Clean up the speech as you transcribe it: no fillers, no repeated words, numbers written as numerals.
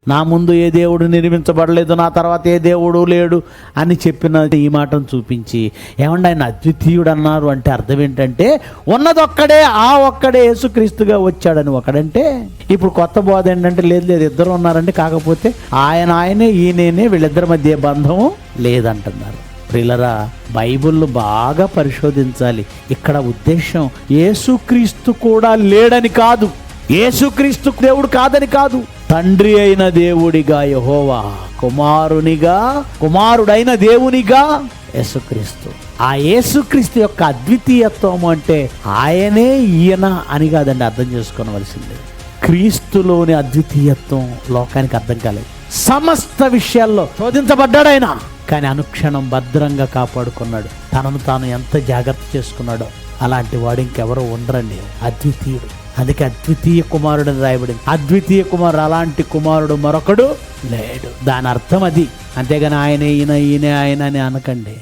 నా ముందు ఏ దేవుడు నిర్మించబడలేదు, నా తర్వాత ఏ దేవుడు లేడు అని చెప్పిన ఈ మాటను చూపించి ఏమండి ఆయన అద్వితీయుడు అన్నారు అంటే అర్థం ఏంటంటే ఉన్నదొక్కడే, ఆ ఒక్కడే యేసుక్రీస్తుగా వచ్చాడని ఒకడంటే. ఇప్పుడు కొత్త బోధ ఏంటంటే లేదు ఇద్దరు ఉన్నారంటే, కాకపోతే ఆయనే ఈయనే, వీళ్ళిద్దరి మధ్య బంధం లేదంటున్నారు. ప్రియులరా, బైబిల్ బాగా పరిశోధించాలి. ఇక్కడ ఉద్దేశం యేసుక్రీస్తు కూడా లేడని కాదు, యేసుక్రీస్తు దేవుడు కాదని కాదు. తండ్రి అయిన దేవుడిగా యెహోవా, కుమారుడైన దేవునిగా యేసుక్రీస్తు. ఆ యేసుక్రీస్తు యొక్క అద్వితీయత్వం అంటే ఆయనే ఈయన అని కాదండి అర్థం చేసుకోవలసింది. క్రీస్తులోని అద్వితీయత్వం లోకానికి అర్థం కాలేదు. సమస్త విషయాల్లో శోధించబడ్డాడు ఆయన, కానీ అనుక్షణం భద్రంగా కాపాడుకున్నాడు. తనను తాను ఎంత జాగ్రత్త చేసుకున్నాడో అలాంటి వాడు ఇంకెవరో ఉండరండి, అద్వితీయుడు. అందుకే అద్వితీయ కుమారుడు అని రాయబడింది. అద్వితీయ కుమారుడు, అలాంటి కుమారుడు మరొకడు లేడు. దాని అర్థం అది. అంతేగాని ఆయన ఈయన ఆయన అని అనకండి.